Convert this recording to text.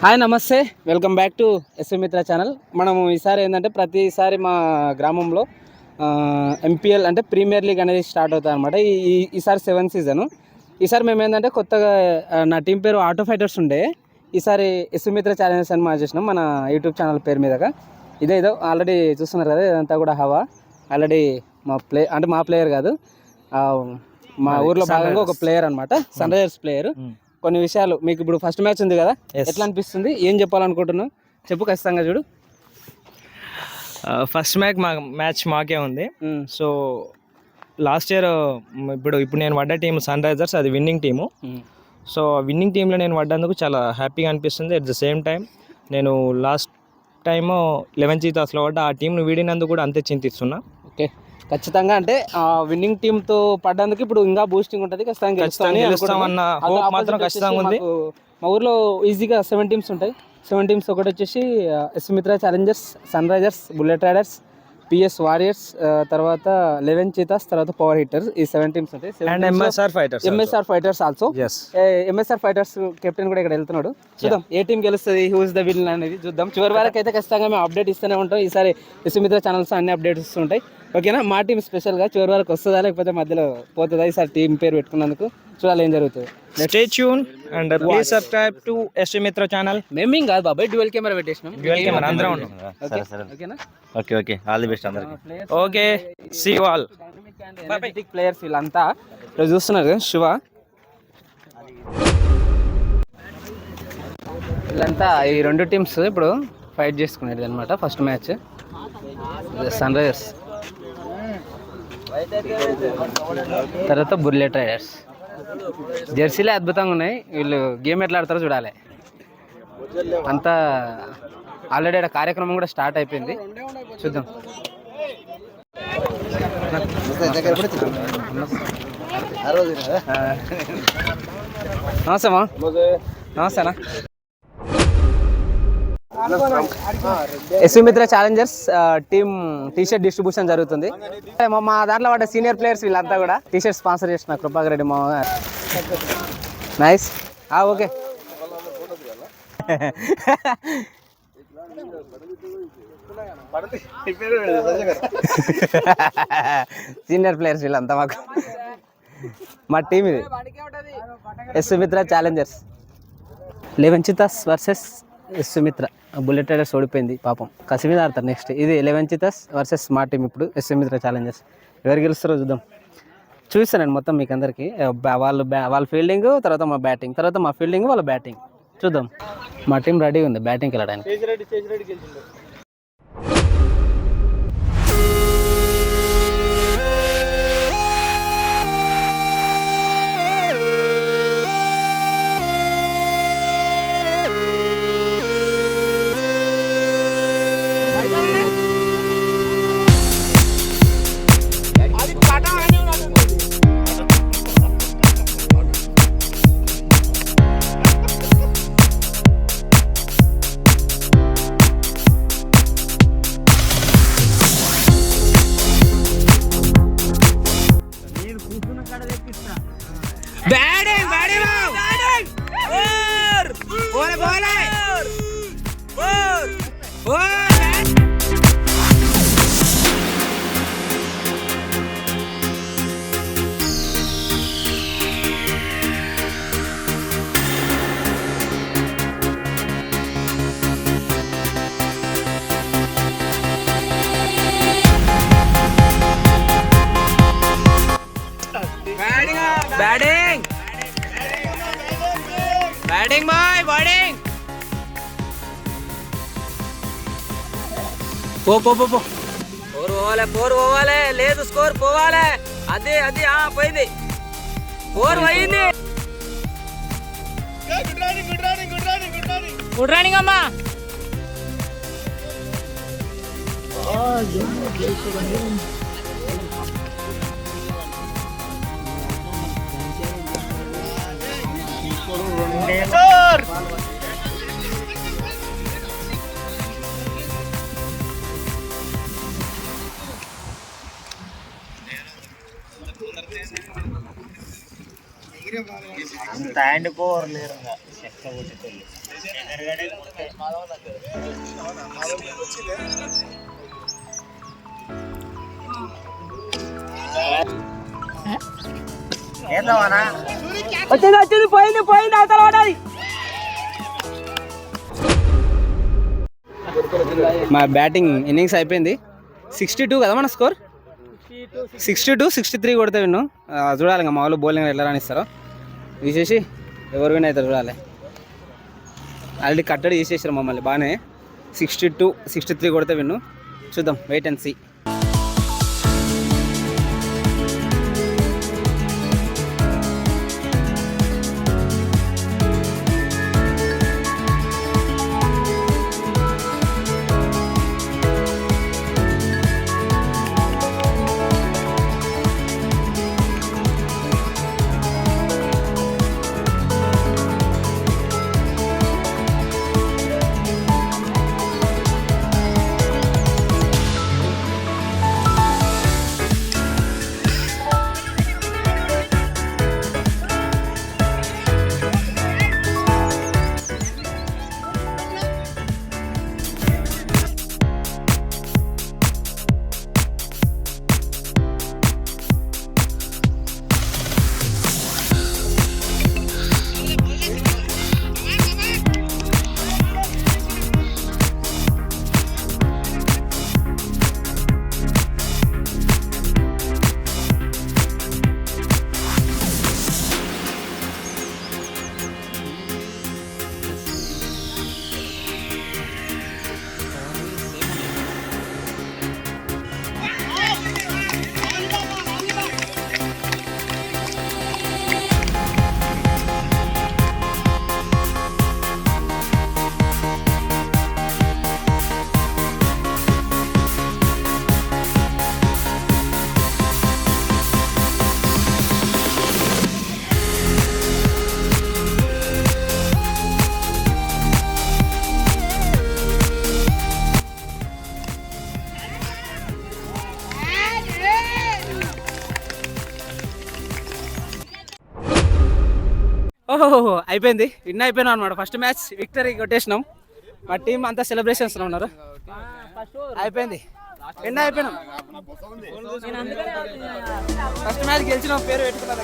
Hi నమస్తే, welcome back to SV మిత్ర channel. మనము ఈసారి ఏంటంటే ప్రతిసారి మా గ్రామంలో ఎంపీఎల్ అంటే ప్రీమియర్ లీగ్ అనేది స్టార్ట్ అవుతుంది అనమాట. ఈసారి 7th సీజను. ఈసారి మేము ఏంటంటే కొత్తగా నా టీం పేరు ఆటో ఫైటర్స్ ఉండే, ఈసారి ఎస్వి మిత్ర ఛాలెంజెస్ అని మార్చేసినాం మన యూట్యూబ్ ఛానల్ పేరు మీదగా. ఇదో ఆల్రెడీ చూస్తున్నారు కదా, ఇదంతా కూడా హవా. ఆల్రెడీ మా ప్లేయర్ కాదు, మా ఊర్లో భాగంగా ఒక ప్లేయర్ అనమాట, సన్ రైజర్స్ ప్లేయర్. కొన్ని విషయాలు మీకు ఇప్పుడు ఫస్ట్ మ్యాచ్ ఉంది కదా, ఎట్లా అనిపిస్తుంది, ఏం చెప్పాలనుకుంటున్నావు చెప్పు, ఖచ్చితంగా చూడు. ఫస్ట్ మ్యాచ్ మాకే ఉంది. సో లాస్ట్ ఇయర్ ఇప్పుడు నేను పడ్డ టీం సన్ రైజర్స్, అది విన్నింగ్ టీము. సో విన్నింగ్ టీంలో నేను పడ్డందుకు చాలా హ్యాపీగా అనిపిస్తుంది. అట్ ద సేమ్ టైం నేను లాస్ట్ టైము 11 చీతాస్లో పడ్డ, ఆ టీంను వీడినందుకు కూడా అంతే చింతిస్తున్నా. ఓకే, ఖచ్చితంగా అంటే విన్నింగ్ టీంతో పడ్డందుకు ఇప్పుడు ఇంకా బూస్టింగ్ ఉంటుంది, ఖచ్చితంగా హోప్ మాత్రం ఖచ్చితంగా ఉంది. మా ఊర్లో ఈజీగా 7 టీమ్స్ ఉంటాయి. 7 టీమ్స్ ఒకటి వచ్చేసి SV Mitra challengers, sun risers, bullet riders, PS warriors, తర్వాత 11 చీతాస్, తర్వాత పవర్ హిట్టర్స్. ఈ 7 టీమ్స్ ఉంటాయి. And MSR fighters also. MSR fighters captain కూడా ఇక్కడ వెళ్తున్నాడు. చూద్దాం ఏ టీం గెలుస్తుంది, హూ ఇస్ ద విన్ అనేది చూద్దాం. చివరి వరకు అయితే ఖచ్చితంగా మేము అప్డేట్ ఇస్తూనే ఉంటాం. ఈసారి ఎస్వి మిత్ర ఛానల్స్ అన్ని అప్డేట్స్ ఇస్తుంటాయి. ఓకేనా, మా టీం స్పెషల్గా చివరి వరకు వస్తుందా లేకపోతే మధ్యలో పోతుందా, ఈసారి టీం పేరు పెట్టుకున్నందుకు చూడాలి ఏం జరుగుతుంది. Stay tuned and please subscribe to SV Mitra channel. మేమేం కాదు బాబాయ్, డ్యూయల్ కెమెరా పెట్టేసినాం. డ్యూయల్ కెమెరా అందరం ఉన్నాం. ఓకేనా, ఓకే ఆల్ ది బెస్ట్ అందరికి. Okay, see you all. Energetic players వీళ్ళంతా ఇక్కడ చూస్తున్నారు కదా, శివ వీళ్ళంతా ఈ 2 టీమ్స్ ఇప్పుడు ఫైట్ చేసుకునేది అనమాట. ఫస్ట్ మ్యాచ్ సన్ రైజర్స్, తర్వాత బుల్లెట్ రైడర్స్. జెర్సీలే అద్భుతంగా ఉన్నాయి. వీళ్ళు గేమ్ ఎట్లా ఆడతారో చూడాలి. అంతా ఆల్రెడీ ఆ కార్యక్రమం కూడా స్టార్ట్ అయిపోయింది, చూద్దాం. నమస్తేమా. నమస్తేనా. SV Mitra Challengers team T shirt distribution జరుగుతుంది. మా దాంట్లో పడ్డ సీనియర్ ప్లేయర్స్ వీళ్ళంతా కూడా టీషర్ట్ స్పాన్సర్ చేసిన కృపాకర్ రెడ్డి మా. Nice, okay. సీనియర్ ప్లేయర్స్ వీళ్ళంతా మాకు. మా టీం ఇది SV Mitra Challengers. 11 cheetahs versus SV మిత్ర. బుల్లెట్ రైడర్స్ ఓడిపోయింది పాపం, కసి మీద ఆడతారు నెక్స్ట్. ఇది 11 చీతాస్ వర్సెస్ మా టీం ఇప్పుడు ఎస్వి మిత్ర ఛాలెంజర్స్. ఎవరు గెలుస్తారో చూద్దాం. చూపిస్తానండి మొత్తం మీకు అందరికీ. వాళ్ళ ఫీల్డింగ్, తర్వాత మా బ్యాటింగ్, తర్వాత మా ఫీల్డింగ్, వాళ్ళ బ్యాటింగ్. చూద్దాం. మా టీం రెడీ ఉంది బ్యాటింగ్కి వెళ్ళడానికి. Batting bye, batting. ఫోర్ పోవాలి, లేదు స్కోర్ పోవాలి. అది పోయింది, 4 పోయింది. గుడ్ రన్నింగ్ అమ్మా. అంత హ్యాండ్ పవర్ లేరు. వచ్చింది పోయింది అవతల పడాలి. మా బ్యాటింగ్ ఇన్నింగ్స్ అయిపోయింది. 62 కదా మన స్కోర్. 62-63 కొడితే విన్ను. చూడాలి ఇంకా మా వాళ్ళు బౌలింగ్ ఎట్లా రానిస్తారో. తీసేసి ఎవరు విన్ అవుతారు చూడాలి. ఆల్రెడీ కట్టడి తీసేసారు మమ్మల్ని బాగానే. 62-63 కొడితే విన్ను. చూద్దాం, వెయిట్ అండ్ సీ. ఓహో అయిపోయింది, విన్ అయిపోయినాం అనమాట. ఫస్ట్ మ్యాచ్ విక్టరీ కొట్టేసినాం. మా టీం అంతా సెలబ్రేషన్స్ లో ఉన్నారు. అయిపోయింది, విన్ అయిపోయినాం. ఫస్ట్ మ్యాచ్ గెలిచినాం, పేరు పెట్టుకున్నాం.